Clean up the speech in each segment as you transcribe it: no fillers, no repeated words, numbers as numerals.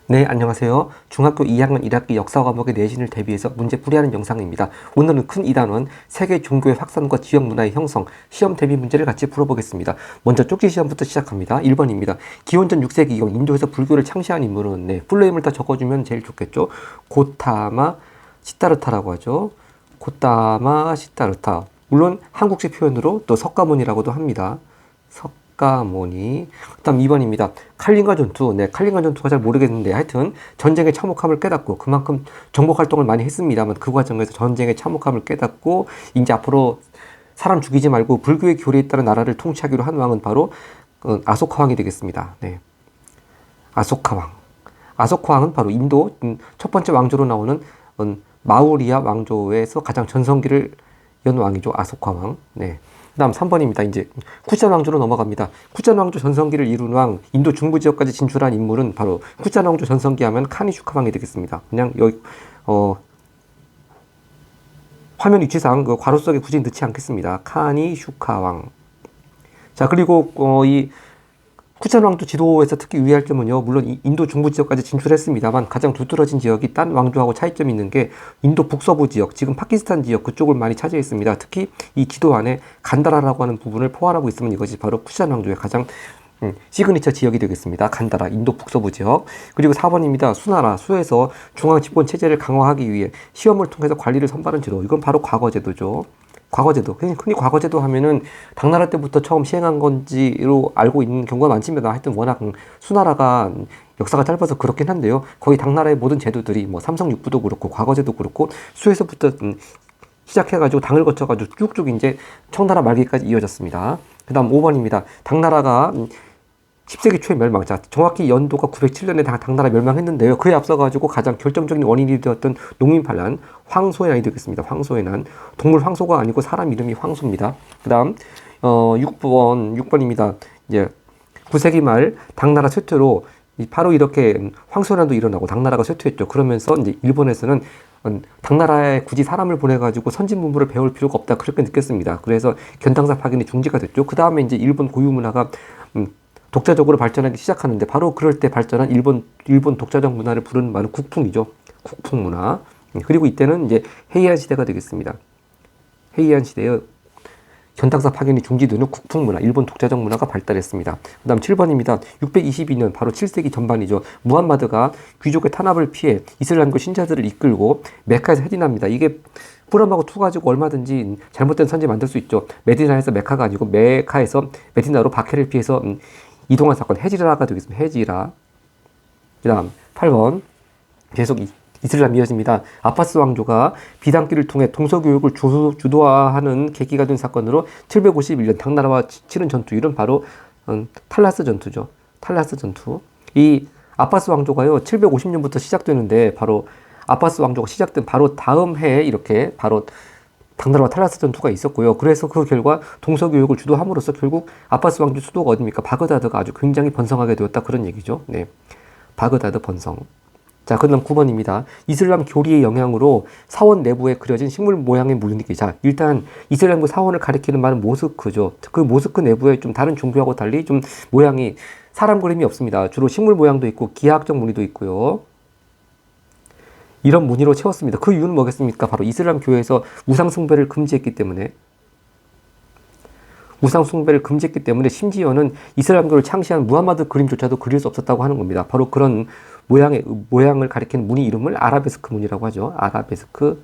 네, 안녕하세요. 중학교 2학년 1학기 역사 과목의 내신을 대비해서 문제 풀이하는 영상입니다. 오늘은 큰 2단원 세계 종교의 확산과 지역 문화의 형성, 시험 대비 문제를 같이 풀어보겠습니다. 먼저 쪽지 시험부터 시작합니다. 1번입니다. 기원전 6세기경 인도에서 불교를 창시한 인물은, 풀네임을 다 적어주면 제일 좋겠죠. 고타마 시타르타라고 하죠. 고타마 시타르타. 물론 한국식 표현으로 또 석가모니라고도 합니다. 석가모니. 그다음 2번입니다. 칼링가 전투. 칼링가 전투가 잘 모르겠는데 하여튼 전쟁의 참혹함을 깨닫고 그만큼 정복 활동을 많이 했습니다만 그 과정에서 전쟁의 참혹함을 깨닫고 이제 앞으로 사람 죽이지 말고 불교의 교리에 따른 나라를 통치하기로 한 왕은 바로 아소카 왕이 되겠습니다. 아소카 왕. 아소카 왕은 바로 인도 첫 번째 왕조로 나오는 마우리아 왕조에서 가장 전성기를 연 왕이죠. 아소카 왕. 그다음 3번입니다. 이제 쿠잔 왕조로 넘어갑니다. 쿠잔 왕조 전성기를 이룬 왕, 인도 중부 지역까지 진출한 인물은 바로 쿠잔 왕조 전성기 하면 카니슈카 왕이 되겠습니다. 그냥 여기 화면 위치상 그 괄호 속에 굳이 넣지 않겠습니다. 카니슈카 왕. 자, 그리고 이 쿠잔 왕조 지도에서 특히 유의할 점은요, 물론 인도 중부 지역까지 진출했습니다만 가장 두드러진 지역이 딴 왕조하고 차이점이 있는 게 인도 북서부 지역, 지금 파키스탄 지역 그쪽을 많이 차지했습니다. 특히 이 지도 안에 간다라라고 하는 부분을 포함하고 있으면 이것이 바로 쿠잔 왕조의 가장 시그니처 지역이 되겠습니다. 간다라, 인도 북서부 지역. 그리고 4번입니다. 수나라, 수에서 중앙 집권 체제를 강화하기 위해 시험을 통해서 관리를 선발한 제도. 이건 바로 과거제도죠. 과거제도. 흔히 과거제도 하면은 당나라 때부터 처음 시행한 건지로 알고 있는 경우가 많습니다. 하여튼 워낙 수나라가 역사가 짧아서 그렇긴 한데요. 거의 당나라의 모든 제도들이 뭐 삼성육부도 그렇고 과거제도 그렇고 수에서부터 시작해가지고 당을 거쳐가지고 쭉쭉 이제 청나라 말기까지 이어졌습니다. 그 다음 5번입니다. 당나라가 10세기 초에 멸망. 자, 정확히 연도가 907년에 당나라 멸망했는데요. 그에 앞서가지고 가장 결정적인 원인이 되었던 농민반란, 황소의 난이 되겠습니다. 황소의 난. 동물 황소가 아니고 사람 이름이 황소입니다. 그 다음, 6번입니다. 이제 9세기 말 당나라 쇠퇴로 바로 이렇게 황소난도 일어나고 당나라가 쇠퇴했죠. 그러면서 이제 일본에서는 당나라에 굳이 사람을 보내가지고 선진문물을 배울 필요가 없다. 그렇게 느꼈습니다. 그래서 견당사 파견이 중지가 됐죠. 그 다음에 이제 일본 고유 문화가 독자적으로 발전하기 시작하는데 바로 그럴 때 발전한 일본 독자적 문화를 부르는 말은 국풍이죠. 국풍 문화. 그리고 이때는 이제 헤이안 시대가 되겠습니다. 헤이안 시대의 견당사 파견이 중지되는 국풍 문화, 일본 독자적 문화가 발달했습니다. 그 다음 7번입니다. 622년, 바로 7세기 전반이죠. 무함마드가 귀족의 탄압을 피해 이슬람교 신자들을 이끌고 메카에서 해진합니다. 이게 뿌람하고 투 가지고 얼마든지 잘못된 선지 만들 수 있죠. 메디나에서 메카가 아니고 메카에서 메디나로 박해를 피해서 이동한 사건, 해지라가 되겠습니다. 해지라. 그 다음 8번 계속 이슬람 이어집니다. 아파스 왕조가 비단길을 통해 동서교육을 주도화하는 계기가 된 사건으로 751년 당나라와 치른 전투, 이런 바로 탈라스 전투죠. 탈라스 전투. 이 아파스 왕조가요 750년부터 시작되는데 바로 아파스 왕조가 시작된 바로 다음 해에 이렇게 바로 당나라와 탈라스 전투가 있었고요. 그래서 그 결과 동서교육을 주도함으로써 결국 아파스 왕조 수도가 어디입니까? 바그다드가 아주 굉장히 번성하게 되었다. 그런 얘기죠. 바그다드 번성. 자, 그 다음 9번입니다. 이슬람 교리의 영향으로 사원 내부에 그려진 식물 모양의 물리기. 자, 일단 이슬람교 사원을 가리키는 말은 모스크죠. 그 모스크 내부에 좀 다른 종교하고 달리 좀 모양이 사람 그림이 없습니다. 주로 식물 모양도 있고 기하학적 무늬도 있고요. 이런 무늬로 채웠습니다. 그 이유는 뭐겠습니까? 바로 이슬람 교회에서 우상 숭배를 금지했기 때문에 심지어는 이슬람교를 창시한 무함마드 그림조차도 그릴 수 없었다고 하는 겁니다. 바로 그런 모양을 가리키는 무늬 이름을 아라베스크 무늬라고 하죠. 아라베스크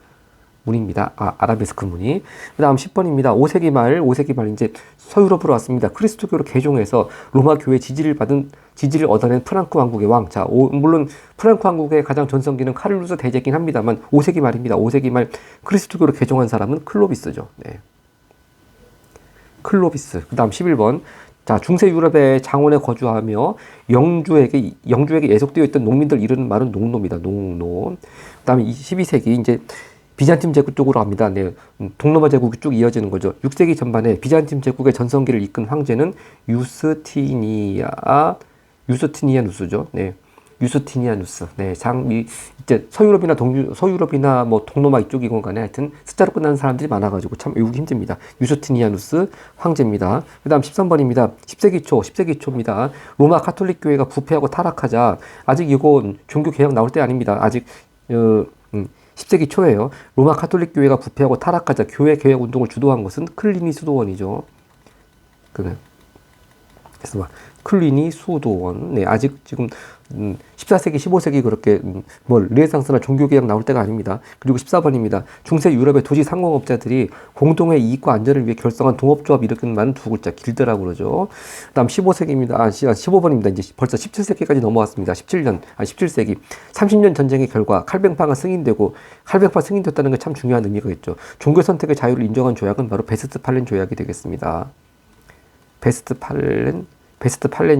무늬입니다. 아라베스크 무늬. 그 다음 10번입니다. 5세기 말 이제 서유럽으로 왔습니다. 그리스도교로 개종해서 로마 교회 지지를 얻어낸 프랑크 왕국의 왕. 자, 물론 프랑크 왕국의 가장 전성기는 카를루스 대제긴 합니다만 5세기 말입니다. 5세기 말 그리스도교로 개종한 사람은 클로비스죠. 클로비스. 그 다음 11번. 자, 중세 유럽의 장원에 거주하며 영주에게 예속되어 있던 농민들 이르는 말은 농노입니다. 농노. 그 다음에 12세기 이제 비잔팀 제국 쪽으로 갑니다. 동로마 제국이 쭉 이어지는 거죠. 6세기 전반에 비잔팀 제국의 전성기를 이끈 황제는 유스티니아누스죠. 유스티니아누스. 네, 이제 서유럽이나 뭐 동로마 이쪽이건 간에 하여튼 숫자로 끝나는 사람들이 많아가지고 참 외우기 힘듭니다. 유스티니아누스 황제입니다. 그 다음 13번입니다. 10세기 초입니다. 로마 카톨릭 교회가 부패하고 타락하자, 아직 이거 종교 개혁 나올 때 아닙니다. 아직, 10세기 초예요. 로마 카톨릭 교회가 부패하고 타락하자 교회 개혁 운동을 주도한 것은 클리니 수도원이죠. 그래서 클리니 수도원. 네, 아직 지금 14세기, 15세기 그렇게 뭐 르네상스나 종교개혁 나올 때가 아닙니다. 그리고 14번입니다. 중세 유럽의 도시 상공업자들이 공동의 이익과 안전을 위해 결성한 동업조합 일으키는 말은 두 글자 길드라고 그러죠. 그다음 15세기입니다. 15번입니다. 이제 벌써 17세기까지 넘어왔습니다. 17세기 30년 전쟁의 결과 칼뱅파가 승인되고, 칼뱅파 승인됐다는 게 참 중요한 의미가 있죠. 종교 선택의 자유를 인정한 조약은 바로 베스트팔렌 조약이 되겠습니다. 베스트팔렌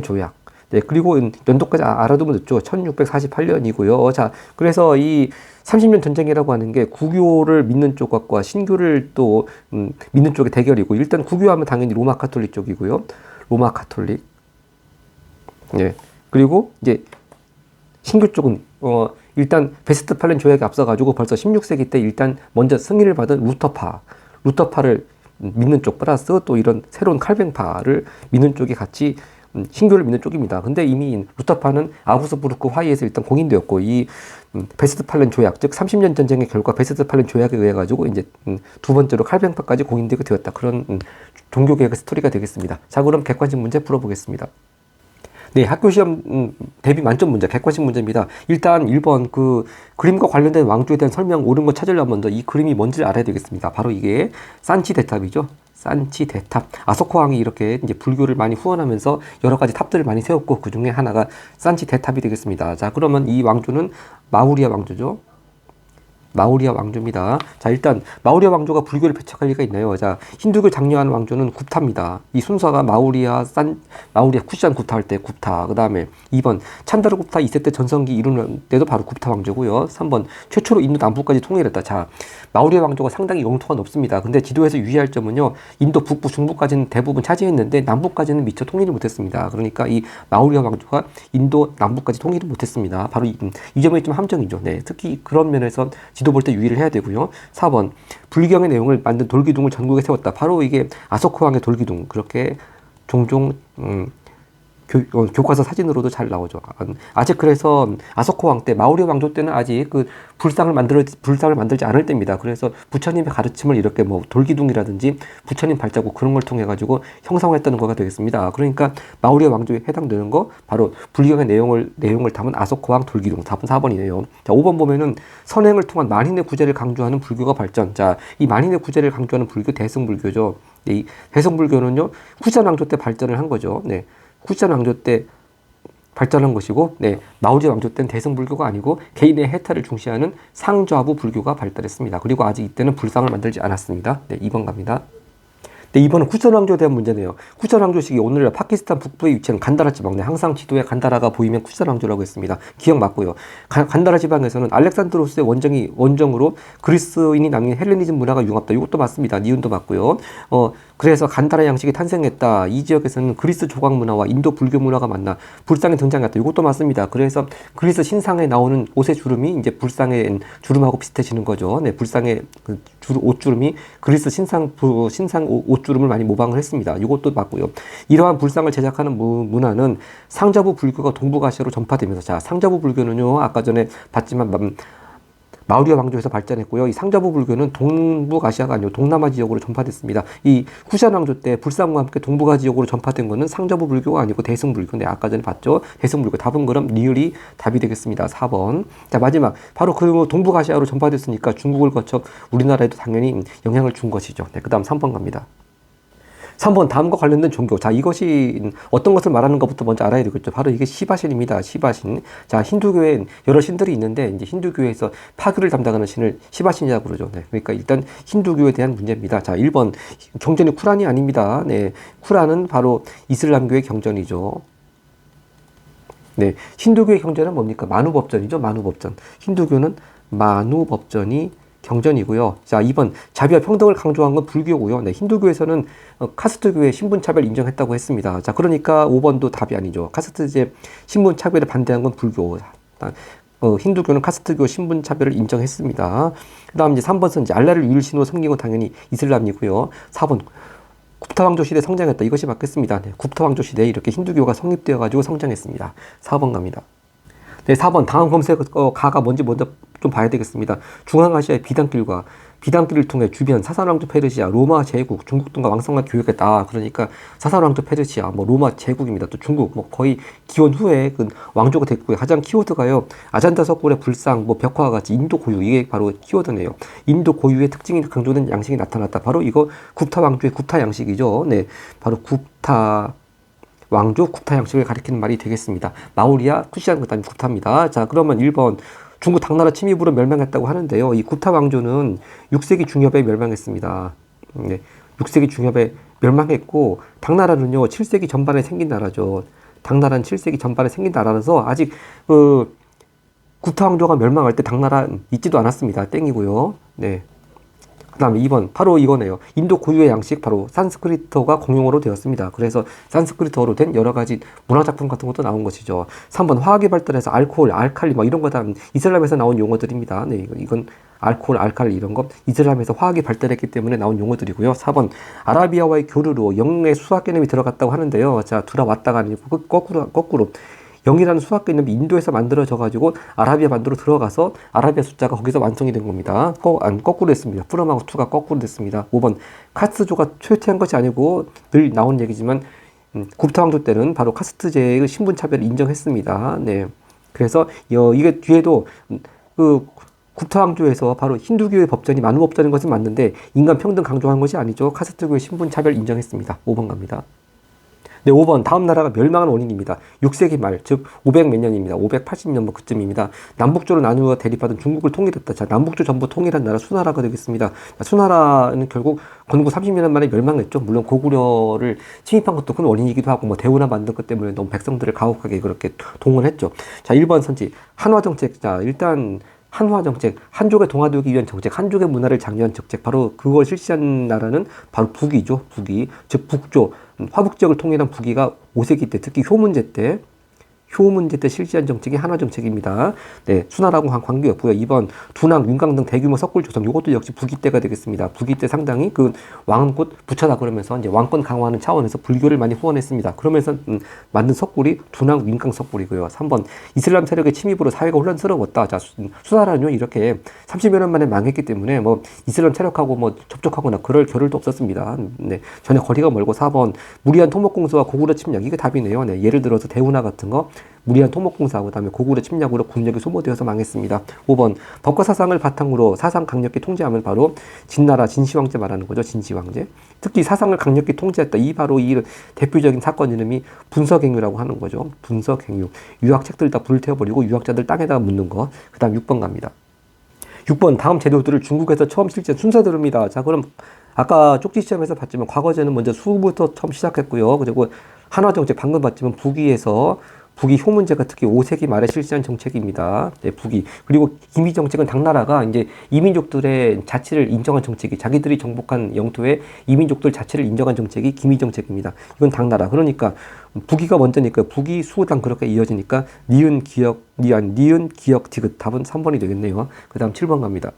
조약. 네, 그리고 연도까지 알아두면 늦죠. 1648년이고요. 자, 그래서 이 30년 전쟁이라고 하는 게 구교를 믿는 쪽과 신교를 또 믿는 쪽의 대결이고, 일단 구교하면 당연히 로마 카톨릭 쪽이고요. 로마 카톨릭. 네. 그리고 이제 신교 쪽은 일단 베스트팔렌 조약에 앞서가지고 벌써 16세기 때 일단 먼저 승인을 받은 루터파를 믿는 쪽 플러스 또 이런 새로운 칼뱅파를 믿는 쪽이 같이 신교를 믿는 쪽입니다. 근데 이미 루터파는 아우구스부르크 화의에서 일단 공인되었고, 이 베스트팔렌 조약, 즉 30년 전쟁의 결과 베스트팔렌 조약에 의해 가지고 이제 두 번째로 칼뱅파까지 공인되게 되었다. 그런 종교개혁의 스토리가 되겠습니다. 자, 그럼 객관식 문제 풀어보겠습니다. 네, 학교 시험 대비 만점 문제, 객관식 문제입니다. 일단 1번 그 그림과 관련된 왕조에 대한 설명 옳은 거 찾으려면 먼저 이 그림이 뭔지를 알아야 되겠습니다. 바로 이게 산치 대탑이죠. 산치 대탑. 아소카 왕이 이렇게 이제 불교를 많이 후원하면서 여러 가지 탑들을 많이 세웠고, 그 중에 하나가 산치 대탑이 되겠습니다. 자, 그러면 이 왕조는 마우리아 왕조죠. 마우리아 왕조입니다. 자, 일단 마우리아 왕조가 불교를 배척할 리가 있나요? 자, 힌두교를 장려하는 왕조는 굽타입니다. 이 순서가 마우리아, 쿠시안 굽타 할 때 굽타. 그 다음에 2번 찬다르 굽타 2세 때 전성기 이루는 때도 바로 굽타 왕조고요. 3번 최초로 인도 남부까지 통일했다. 자, 마우리아 왕조가 상당히 영토가 넓습니다. 근데 지도에서 유의할 점은요, 인도 북부, 중부까지는 대부분 차지했는데 남부까지는 미처 통일을 못했습니다. 그러니까 이 마우리아 왕조가 인도 남부까지 통일을 못했습니다. 바로 이 점이 좀 함정이죠. 네, 특히 그런 면에서 지도 볼 때 유의를 해야 되고요. 4번 불경의 내용을 만든 돌기둥을 전국에 세웠다. 바로 이게 아소카 왕의 돌기둥. 그렇게 종종 교과서 사진으로도 잘 나오죠. 아직 그래서 아소카 왕 때, 마우리아 왕조 때는 아직 그 불상을 만들지 않을 때입니다. 그래서 부처님의 가르침을 이렇게 뭐 돌기둥이라든지 부처님 발자국 그런 걸 통해 가지고 형성했다는 거가 되겠습니다. 그러니까 마우리아 왕조에 해당되는 거 바로 불경의 내용을 담은 아소카 왕 돌기둥. 답은 4번이네요. 자, 5번 보면은 선행을 통한 만인의 구제를 강조하는 불교가 발전. 자, 이 만인의 구제를 강조하는 불교 대승불교죠. 네, 이 대승불교는요, 후산 왕조 때 발전을 한 거죠. 네. 후산 왕조 때 발전한 것이고, 네, 마우리 왕조 때는 대승불교가 아니고 개인의 해탈을 중시하는 상좌부 불교가 발달했습니다. 그리고 아직 이때는 불상을 만들지 않았습니다. 네, 2번 갑니다. 네, 이번은 후천 왕조에 대한 문제네요. 후천 왕조 시기 오늘날 파키스탄 북부에 위치한 간다라 지방. 네, 항상 지도에 간다라가 보이면 후천 왕조라고 했습니다. 기억 맞고요. 간다라 지방에서는 알렉산드로스의 원정으로 그리스인이 남긴 헬레니즘 문화가 융합다. 이것도 맞습니다. 니은도 맞고요. 그래서 간다라 양식이 탄생했다. 이 지역에서는 그리스 조각 문화와 인도 불교 문화가 만나 불상이 등장했다. 이것도 맞습니다. 그래서 그리스 신상에 나오는 옷의 주름이 이제 불상의 주름하고 비슷해지는 거죠. 네, 불상의 옷주름이 그리스 신상 옷주름을 많이 모방을 했습니다. 이것도 맞고요. 이러한 불상을 제작하는 문화는 상자부 불교가 동북아시아로 전파되면서, 자, 상자부 불교는요, 아까 전에 봤지만 마우리아 왕조에서 발전했고요. 이 상자부 불교는 동북아시아가 아니고 동남아 지역으로 전파됐습니다. 이 후산 왕조 때 불상과 함께 동북아 지역으로 전파된 것은 상자부 불교가 아니고 대승불교. 네, 아까 전에 봤죠. 대승불교. 답은 그럼 리을이 답이 되겠습니다. 4번. 자, 마지막. 바로 그 동북아시아로 전파됐으니까 중국을 거쳐 우리나라에도 당연히 영향을 준 것이죠. 네, 그 다음 3번 갑니다. 3번 다음과 관련된 종교. 자, 이것이 어떤 것을 말하는 것부터 먼저 알아야 되겠죠. 바로 이게 시바신입니다. 시바신. 자, 힌두교엔 여러 신들이 있는데 이제 힌두교에서 파교를 담당하는 신을 시바신이라고 그러죠. 네, 그러니까 일단 힌두교에 대한 문제입니다. 자, 1번 경전이 쿠란이 아닙니다. 네, 쿠란은 바로 이슬람교의 경전이죠. 네, 힌두교의 경전은 뭡니까? 만우법전이죠. 만우법전. 힌두교는 만우법전이 경전이고요. 자, 2번 자비와 평등을 강조한 건 불교고요. 네, 힌두교에서는 카스트교의 신분차별 인정했다고 했습니다. 자, 그러니까 5번도 답이 아니죠. 카스트제 신분차별에 반대한 건 불교. 힌두교는 카스트교 신분차별을 인정했습니다. 그 다음 이제 3번은 이제 알라를 유일신으로 섬긴 건 당연히 이슬람이고요. 4번 굽타 왕조 시대에 성장했다. 이것이 맞겠습니다. 네, 굽타 왕조 시대에 이렇게 힌두교가 성립되어 가지고 성장했습니다. 4번 갑니다. 네, 4번 다음 검색 가가 뭔지 먼저 좀 봐야 되겠습니다. 중앙아시아의 비단길을 통해 주변 사산왕조 페르시아, 로마 제국, 중국 등과 왕성하게 교역했다. 그러니까 사산왕조 페르시아, 뭐 로마 제국입니다. 또 중국, 뭐 거의 기원 후에 그 왕조가 됐고요. 가장 키워드가요. 아잔다 석굴의 불상, 뭐 벽화와 같이 인도 고유, 이게 바로 키워드네요. 인도 고유의 특징이 강조된 양식이 나타났다. 바로 이거 굽타 왕조의 굽타 양식이죠. 네, 바로 굽타 왕조 굽타 양식을 가리키는 말이 되겠습니다. 마우리아, 쿠시안, 그 다음에 굽타입니다. 자, 그러면 1번 중국 당나라 침입으로 멸망했다고 하는데요. 이 굽타 왕조는 6세기 중엽에 멸망했습니다. 네, 6세기 중엽에 멸망했고 당나라는요 7세기 전반에 생긴 나라죠. 당나라는 7세기 전반에 생긴 나라라서 아직 굽타 왕조가 멸망할 때 당나라 있지도 않았습니다. 땡이고요. 네. 그 다음에 2번 바로 이거네요. 인도 고유의 양식 바로 산스크리트어가 공용어로 되었습니다. 그래서 산스크리트어로 된 여러 가지 문화작품 같은 것도 나온 것이죠. 3번 화학이 발달해서 알코올, 알칼리 막 이런 거 다 이슬람에서 나온 용어들입니다. 네, 이건 알코올, 알칼리 이런 거 이슬람에서 화학이 발달했기 때문에 나온 용어들이고요. 4번 아라비아와의 교류로 영의 수학 개념이 들어갔다고 하는데요. 자, 들어왔다가 아니고 거꾸로 영이라는 수학 개념이 인도에서 만들어져 가지고 아라비아 반도로 들어가서 아라비아 숫자가 거기서 완성이 된 겁니다. 거꾸로 됐습니다. 프롬하고 투가 거꾸로 됐습니다. 5번 카스트조가 최퇴한 것이 아니고 늘 나온 얘기지만 굽타 왕조 때는 바로 카스트제의 신분차별을 인정했습니다. 네. 그래서 이게 뒤에도 굽타 왕조에서 바로 힌두교의 법전이 만우법전인 것은 맞는데 인간 평등 강조한 것이 아니죠. 카스트교의 신분차별 인정했습니다. 5번 갑니다. 네, 5번 다음 나라가 멸망한 원인입니다. 6세기 말, 즉 500 몇 년입니다. 580년 뭐 그쯤입니다. 남북조로 나누어 대립하던 중국을 통일했다. 자, 남북조 전부 통일한 나라 수나라가 되겠습니다. 자, 수나라는 결국 건국 30년 만에 멸망했죠. 물론 고구려를 침입한 것도 큰 원인이기도 하고 뭐 대우나 만든 것 때문에 너무 백성들을 가혹하게 그렇게 동원했죠. 자, 1번 선지 한화 정책. 자, 일단 한화 정책, 한족의 동화되기 위한 정책, 한족의 문화를 장려한 정책, 바로 그걸 실시한 나라는 바로 북이죠. 북이, 즉 북조, 화북 지역을 통일한 북이가 5세기 때, 특히 효 문제 때 실시한 정책이 한화 정책입니다. 네, 수나라고 한 관계였고요. 2번 두낭, 윤강 등 대규모 석굴 조성, 이것도 역시 북이 때가 되겠습니다. 북이 때 상당히 그 왕곧 부처다 그러면서 이제 왕권 강화하는 차원에서 불교를 많이 후원했습니다. 그러면서 만든 석굴이 두낭, 윤강 석굴이고요. 3번 이슬람 세력의 침입으로 사회가 혼란스러웠다. 자, 수나라는요 이렇게 30여 년 만에 망했기 때문에 뭐 이슬람 세력하고 뭐 접촉하거나 그럴 겨를도 없었습니다. 네, 전혀 거리가 멀고. 4번 무리한 토목공사와 고구려 침략, 이게 답이네요. 네, 예를 들어서 대우나 같은 거 무리한 토목공사하고 그다음에 고구려 침략으로 국력이 소모되어서 망했습니다. 5번 법과 사상을 바탕으로 사상 강력히 통제하면 바로 진나라 진시황제 말하는 거죠. 진시황제. 특히 사상을 강력히 통제했다. 바로 이 대표적인 사건 이름이 분서갱유라고 하는 거죠. 분서갱유. 유학책들 다 불태워버리고 유학자들 땅에다가 묻는 거. 그 다음 6번 갑니다. 6번 다음 제도들을 중국에서 처음 실시한 순서대로입니다. 자, 그럼 아까 쪽지 시험에서 봤지만 과거제는 먼저 수부터 처음 시작했고요. 그리고 한화정책 방금 봤지만 북이 효 문제가 특히 5세기 말에 실시한 정책입니다. 네, 북이. 그리고 기미 정책은 당나라가 이제 이민족들의 자치를 인정한 정책이, 자기들이 정복한 영토에 이민족들 자치를 인정한 정책이 기미 정책입니다. 이건 당나라. 그러니까 북이가 먼저니까 북이 수호당 그렇게 이어지니까 니은 기억 디귿. 답은 3번이 되겠네요. 그 다음 7번 갑니다.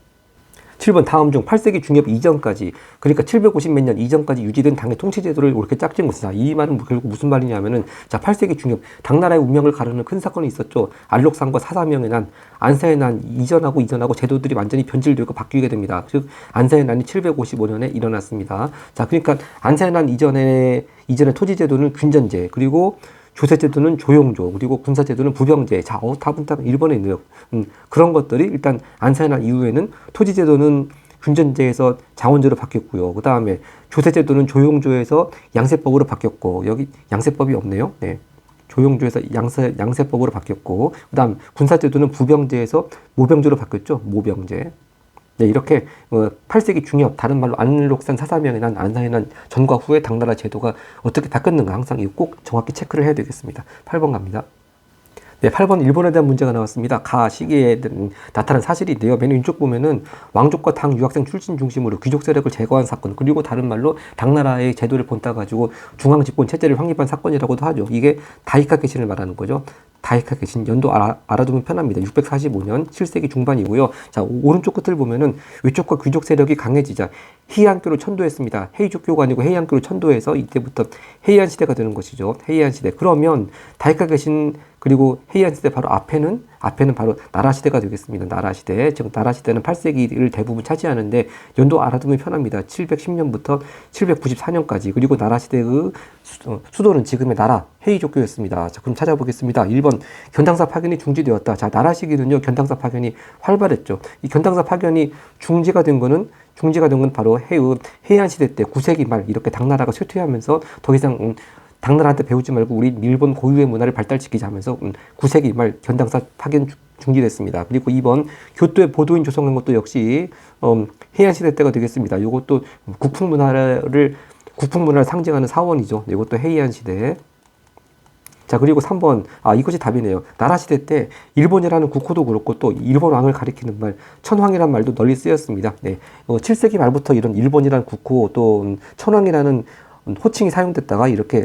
7번 다음 중 8세기 중엽 이전까지, 그러니까 750 몇 년 이전까지 유지된 당의 통치제도를 이렇게 짝진 것이다. 이 말은 결국 무슨 말이냐면은, 자, 8세기 중엽 당나라의 운명을 가르는 큰 사건이 있었죠. 알록산과 사사명의 난, 안사의 난 이전하고 제도들이 완전히 변질되고 바뀌게 됩니다. 즉 안사의 난이 755년에 일어났습니다. 자, 그러니까 안사의 난 이전의 토지제도는 균전제, 그리고 조세제도는 조용조, 그리고 군사제도는 부병제. 자, 답은 딱 1번에 있네요. 그런 것들이 일단 안사의 난 이후에는 토지제도는 균전제에서 자원제로 바뀌었고요. 그 다음에 조세제도는 조용조에서 양세법으로 바뀌었고, 여기 양세법이 없네요. 네. 조용조에서 양세법으로 바뀌었고, 그 다음 군사제도는 부병제에서 모병제로 바뀌었죠. 모병제. 네, 이렇게 8세기 중엽, 다른 말로 안록산 사사명에 난 안사에 난 전과 후에 당나라 제도가 어떻게 바뀌었는가 항상 이거 꼭 정확히 체크를 해야 되겠습니다. 8번 갑니다. 네, 8번 일본에 대한 문제가 나왔습니다. 가 시기에 나타난 사실인데요. 맨 왼쪽 보면은 왕족과 당 유학생 출신 중심으로 귀족 세력을 제거한 사건, 그리고 다른 말로 당나라의 제도를 본따 가지고 중앙 집권 체제를 확립한 사건이라고도 하죠. 이게 다이카 개신을 말하는 거죠. 다이카 개신 연도 알아두면 편합니다. 645년 7세기 중반이고요. 자, 오른쪽 끝을 보면은 외쪽과 귀족 세력이 강해지자 헤이안교로 천도했습니다. 헤이족교가 아니고 헤이안교로 천도해서 이때부터 헤이안 시대가 되는 것이죠. 헤이안 시대. 그러면 다이카 개신 그리고 헤이안 시대 바로 앞에는 바로 나라 시대가 되겠습니다. 나라 시대. 즉 나라 시대는 8세기를 대부분 차지하는데 연도 알아두면 편합니다. 710년부터 794년까지. 그리고 나라 시대의 수도는 지금의 나라 헤이족교였습니다. 자, 그럼 찾아보겠습니다. 1번 견당사 파견이 중지되었다. 자, 나라 시기는요. 견당사 파견이 활발했죠. 이 견당사 파견이 중지가 된 건 바로 헤이안 시대 때 9세기 말 이렇게 당나라가 쇠퇴하면서 더 이상 당나라한테 배우지 말고 우리 일본 고유의 문화를 발달시키자 하면서 9세기 말 견당사 파견 중지됐습니다. 그리고 2번 교토에 보도인 조성한 것도 역시 해안 시대 때가 되겠습니다. 이것도 국풍문화를 상징하는 사원이죠. 이것도 해안 시대. 자, 그리고 3번 이것이 답이네요. 나라 시대 때 일본이라는 국호도 그렇고 또 일본 왕을 가리키는 말 천황이라는 말도 널리 쓰였습니다. 네, 7세기 말부터 이런 일본이라는 국호 또 천황이라는 호칭이 사용됐다가 이렇게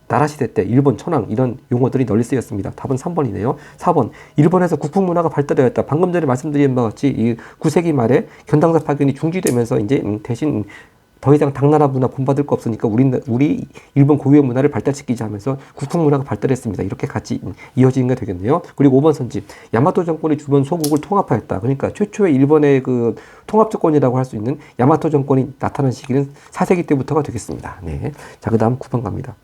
나라 시대 때 일본 천황 이런 용어들이 널리 쓰였습니다. 답은 3번이네요. 4번 일본에서 국풍문화가 발달되었다. 방금 전에 말씀드린 바와 같이 이 9세기 말에 견당사 파견이 중지되면서 이제 대신 더 이상 당나라 문화 본받을 거 없으니까 우리 일본 고유의 문화를 발달시키자 하면서 국풍문화가 발달했습니다. 이렇게 같이 이어지는 게 되겠네요. 그리고 5번 선지 야마토 정권이 주변 소국을 통합하였다. 그러니까 최초의 일본의 그 통합 정권이라고 할 수 있는 야마토 정권이 나타난 시기는 4세기 때부터가 되겠습니다. 네. 자, 그 다음 9번 갑니다.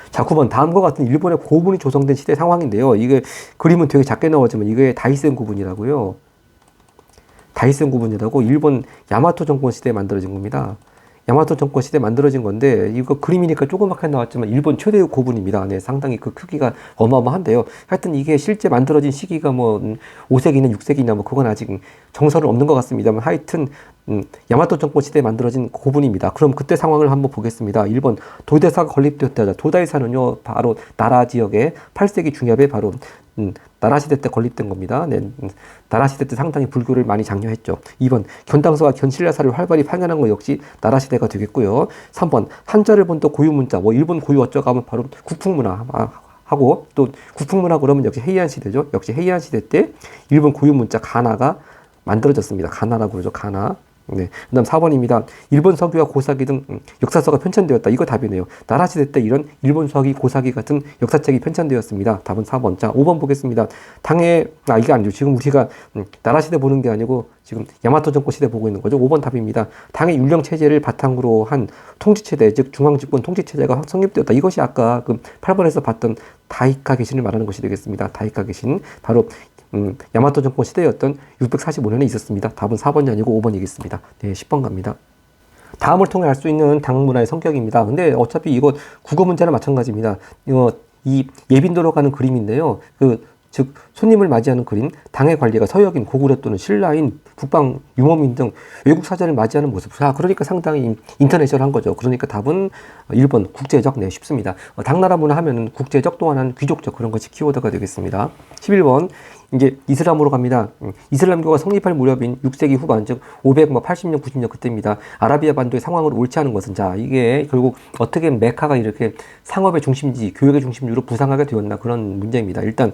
자, 9번 다음과 같은 일본의 고분이 조성된 시대 상황인데요. 이게 그림은 되게 작게 나오지만 이게 다이센 구분이라고요. 다이센 구분이라고 일본 야마토 정권 시대에 만들어진 겁니다. 야마토 정권 시대에 만들어진 건데 이거 그림이니까 조그맣게 나왔지만 일본 최대의 고분입니다. 네, 상당히 그 크기가 어마어마한데요. 하여튼 이게 실제 만들어진 시기가 뭐 5세기냐 6세기냐 뭐 그건 아직 정설은 없는 것 같습니다만 하여튼 야마토 정권 시대에 만들어진 고분입니다. 그럼 그때 상황을 한번 보겠습니다. 1번 도대사가 건립되었다. 도다이사는요 바로 나라 지역의 8세기 중엽에 바로 나라 시대 때 건립된 겁니다. 네, 나라 시대 때 상당히 불교를 많이 장려했죠. 2번 견당사와 견신라사를 활발히 파견한 것 역시 나라 시대가 되겠고요. 3번 한자를 본또 고유 문자 뭐 일본 고유 어쩌고 하면 바로 국풍문화 하고 또 국풍문화 그러면 역시 헤이안 시대죠. 역시 헤이안 시대 때 일본 고유 문자 가나가 만들어졌습니다. 가나라고 그러죠. 가나. 네. 그 다음 4번입니다. 일본 서기와 고사기 등 역사서가 편찬되었다. 이거 답이네요. 나라 시대 때 이런 일본 서기, 고사기 같은 역사책이 편찬되었습니다. 답은 4번. 자, 5번 보겠습니다. 이게 아니죠. 지금 우리가 나라 시대 보는 게 아니고 지금 야마토 정권 시대 보고 있는 거죠. 5번 답입니다. 당의 율령 체제를 바탕으로 한 통치체제, 즉 중앙집권 통치체제가 성립되었다. 이것이 아까 그 8번에서 봤던 다이카 개신을 말하는 것이 되겠습니다. 다이카 개신. 바로 야마토 정권 시대였던 645년에 있었습니다. 답은 4번이 아니고 5번이겠습니다. 네, 10번 갑니다. 다음을 통해 알 수 있는 당 문화의 성격입니다. 근데 어차피 이거 국어 문제나 마찬가지입니다. 이 예빈도로 가는 그림인데요. 즉 손님을 맞이하는 그림, 당의 관리가 서역인, 고구려 또는 신라인, 북방 유목민 등 외국 사전을 맞이하는 모습. 그러니까 상당히 인터내셔널한 거죠. 그러니까 답은 1번 국제적. 네, 쉽습니다. 당나라 문화 하면은 국제적 또 하나는 귀족적 그런 것이 키워드가 되겠습니다. 11번 이제 이슬람으로 갑니다. 이슬람교가 성립할 무렵인 6세기 후반, 즉 580년, 90년 그때입니다. 아라비아 반도의 상황을 옳지 않은 것은 이게 결국 어떻게 메카가 이렇게 상업의 중심지, 교육의 중심지로 부상하게 되었나 그런 문제입니다. 일단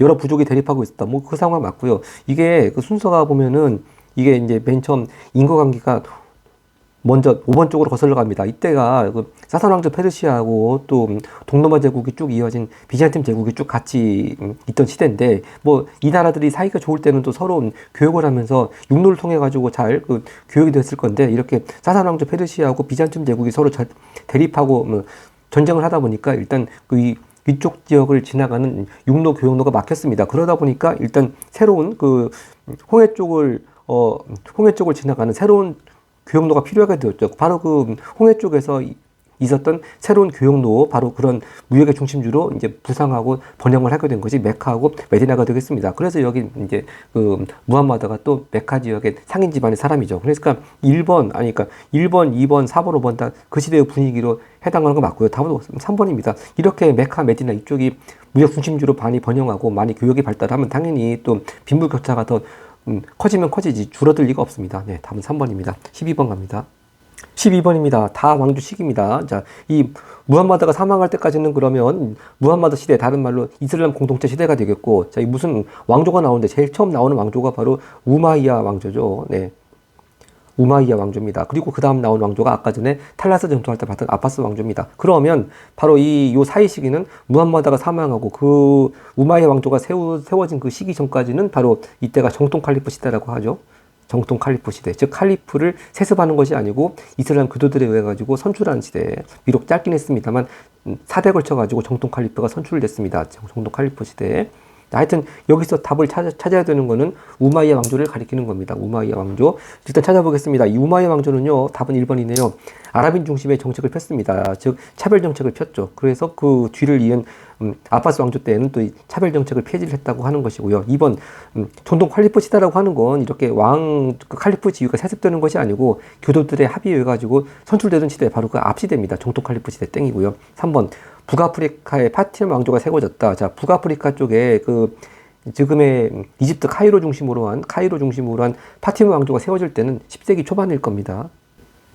여러 부족이 대립하고 있었다. 뭐 그 상황 맞고요. 이게 그 순서가 보면은 이게 이제 맨 처음 인과관계가 먼저 5번 쪽으로 거슬러 갑니다. 이때가 그 사산 왕조 페르시아하고 또 동로마 제국이 쭉 이어진 비잔틴 제국이 쭉 같이 있던 시대인데 뭐 이 나라들이 사이가 좋을 때는 또 서로 교역을 하면서 육로를 통해 가지고 잘 그 교역이 됐을 건데 이렇게 사산 왕조 페르시아하고 비잔틴 제국이 서로 대립하고 전쟁을 하다 보니까 일단 이쪽 지역을 지나가는 육로 교역로가 막혔습니다. 그러다 보니까 일단 새로운 그 홍해 쪽을 지나가는 새로운 교역로가 필요하게 되었죠. 바로 그 홍해 쪽에서 있었던 새로운 교역로, 바로 그런 무역의 중심지로 이제 부상하고 번영을 하게 된 것이 메카하고 메디나가 되겠습니다. 그래서 여기 이제 그 무함마드가 또 메카 지역의 상인 집안의 사람이죠. 그러니까 1번, 아니, 그러니까 1번, 2번, 4번, 5번 다 그 시대의 분위기로 해당하는 거 맞고요. 답은 3번입니다. 이렇게 메카, 메디나 이쪽이 무역 중심지로 많이 번영하고 많이 교역이 발달하면 당연히 또 빈부격차가 더 커지면 커지지 줄어들 리가 없습니다. 네, 답은 3번입니다. 12번 갑니다. 12번입니다. 다 왕조 시기입니다. 자, 이 무함마드가 사망할 때까지는 그러면 무함마드 시대, 다른 말로 이슬람 공동체 시대가 되겠고, 자, 이 무슨 왕조가 나오는데 제일 처음 나오는 왕조가 바로 우마이야 왕조죠. 네. 우마이야 왕조입니다. 그리고 그 다음 나온 왕조가 아까 전에 탈라스 전투할 때 봤던 아바스 왕조입니다. 그러면 바로 요 사이 시기는 무함마드가 사망하고 그 우마이야 왕조가 세워진 그 시기 전까지는 바로 이때가 정통 칼리프 시대라고 하죠. 정통 칼리프 시대, 즉 칼리프를 세습하는 것이 아니고 이슬람 교도들에 의해 가지고 선출한 시대. 비록 짧긴 했습니다만 4대 걸쳐 가지고 정통 칼리프가 선출됐습니다. 정통 칼리프 시대. 하여튼 여기서 답을 찾아야 되는 거는 우마이야 왕조를 가리키는 겁니다. 우마이야 왕조. 일단 찾아보겠습니다. 이 우마이야 왕조는요, 답은 1번이네요. 아랍인 중심의 정책을 폈습니다. 즉 차별 정책을 폈죠. 그래서 그 뒤를 이은 아바스 왕조 때에는 또 이 차별 정책을 폐지를 했다고 하는 것이고요. 2번 정통 칼리프 시대라고 하는 건 이렇게 그 칼리프 지위가 세습되는 것이 아니고 교도들의 합의에 의해 가지고 선출되던 시대, 바로 그 앞 시대입니다. 정통 칼리프 시대 땡이고요. 3번 북아프리카의 파티르 왕조가 세워졌다. 자, 북아프리카 쪽에 그 지금의 이집트 카이로 중심으로 한 파티르 왕조가 세워질 때는 10세기 초반일 겁니다.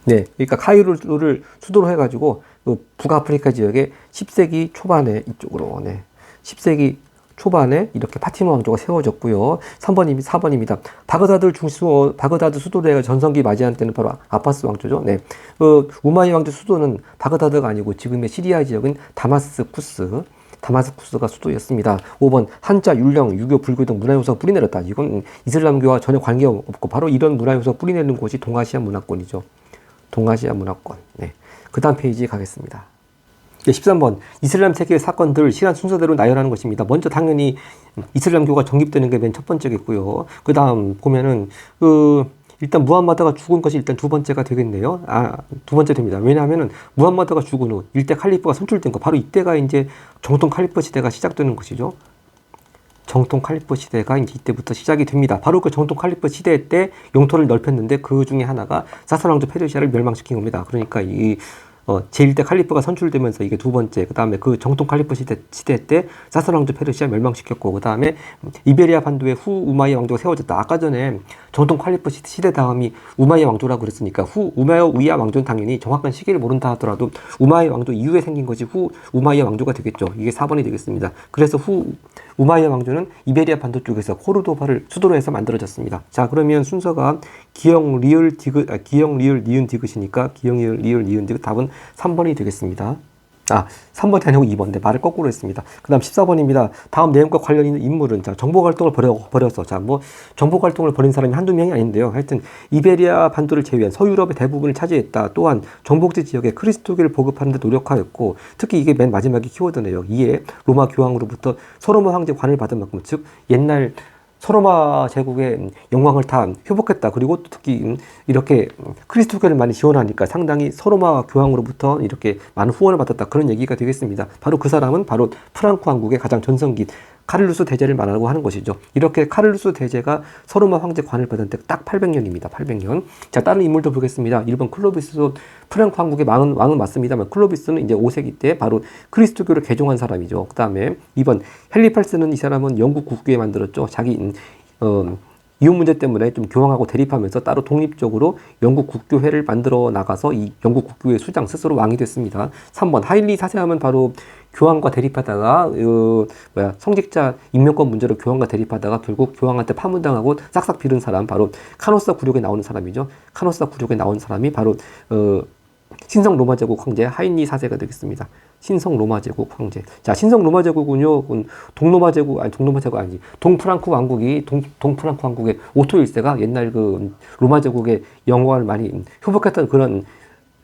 네, 그러니까 카이로를 수도로 해가지고 그 북아프리카 지역에 10세기 초반에 이쪽으로, 네, 10세기 초반에 이렇게 파티르 왕조가 세워졌고요. 4번입니다. 바그다드 수도로 전성기 맞이한 때는 바로 아바스 왕조죠. 네, 그 우마이야 왕조 수도는 바그다드가 아니고 지금의 시리아 지역인 다마스쿠스가 수도였습니다. 5번 한자, 율령, 유교, 불교 등 문화요소가 뿌리내렸다. 이건 이슬람교와 전혀 관계없고 바로 이런 문화요소가 뿌리내리는 곳이 동아시아 문화권이죠. 동아시아 문화권. 네. 그 다음 페이지 가겠습니다. 13번 이슬람 세계의 사건들 시간 순서대로 나열하는 것입니다. 먼저 당연히 이슬람교가 정립되는 게 맨 첫 번째겠고요. 그 다음 보면은 일단 무함마드가 죽은 것이 일단 두 번째가 되겠네요. 두 번째 됩니다. 왜냐하면은 무함마드가 죽은 후 일대 칼리프가 선출된 거, 바로 이때가 이제 정통 칼리프 시대가 시작되는 것이죠. 정통 칼리프 시대가 이제 이때부터 시작이 됩니다. 바로 그 정통 칼리프 시대 때 영토를 넓혔는데 그 중에 하나가 사산 왕조 페르시아를 멸망시킨 겁니다. 그러니까 제1대 칼리프가 선출되면서 이게 두 번째, 그 다음에 그 정통 칼리프 시대 때 사산 왕조 페르시아 멸망시켰고, 그 다음에 이베리아 반도에 후 우마이야 왕조가 세워졌다. 아까 전에 정통 칼리프 시대 다음이 우마이야 왕조라고 그랬으니까 후 우마이야 왕조는 당연히 정확한 시기를 모른다 하더라도 우마이야 왕조 이후에 생긴 것이 후 우마이야 왕조가 되겠죠. 이게 4번이 되겠습니다. 그래서 후 우마이야 왕조는 이베리아 반도 쪽에서 코르도바를 수도로 해서 만들어졌습니다. 자, 그러면 순서가 기영, 리을, 니은, 디귿이니까 기영, 리을, 니은, 디귿, 답은 3번이 되겠습니다. 3번이 아니고 2번인데 말을 거꾸로 했습니다. 그 다음 14번입니다. 다음 내용과 관련 있는 인물은, 자, 정복 활동을 벌여서, 자, 정복 활동을 벌인 사람이 한두 명이 아닌데요. 하여튼, 이베리아 반도를 제외한 서유럽의 대부분을 차지했다. 또한, 정복지 지역에 그리스도교를 보급하는 데 노력하였고, 특히 이게 맨 마지막에 키워드네요. 이에 로마 교황으로부터 소로마 황제 관을 받은 만큼, 즉, 옛날 소로마 제국의 영광을 다 회복했다. 그리고 특히 이렇게 그리스도교를 많이 지원하니까 상당히 소로마 교황으로부터 이렇게 많은 후원을 받았다. 그런 얘기가 되겠습니다. 바로 그 사람은 바로 프랑크 왕국의 가장 전성기 카를루스 대제를 말하고 하는 것이죠. 이렇게 카를루스 대제가 서로마 황제 관을 받은 때 딱 800년입니다. 800년. 자, 다른 인물도 보겠습니다. 1번 클로비스도 프랑크 왕국의 왕은 맞습니다만 클로비스는 이제 5세기 때 바로 그리스도교를 개종한 사람이죠. 그 다음에 2번 헨리 8세는 이 사람은 영국 국교에 만들었죠. 자기 이혼 문제 때문에 좀 교황하고 대립하면서 따로 독립적으로 영국 국교회를 만들어 나가서 이 영국 국교회 수장 스스로 왕이 됐습니다. 3번 하일리 4세 하면 바로 교황과 대립하다가 성직자 임명권 문제로 교황과 대립하다가 결국 교황한테 파문당하고 싹싹 비른 사람, 바로 카노사 굴욕에 나오는 사람이죠. 카노사 굴욕에 나온 사람이 바로 신성 로마 제국 황제 하인리 4세가 되겠습니다. 신성 로마 제국 황제. 자, 신성 로마 제국은요, 동프랑크 왕국의 오토 1세가 옛날 그 로마 제국의 영광을 많이 회복했던 그런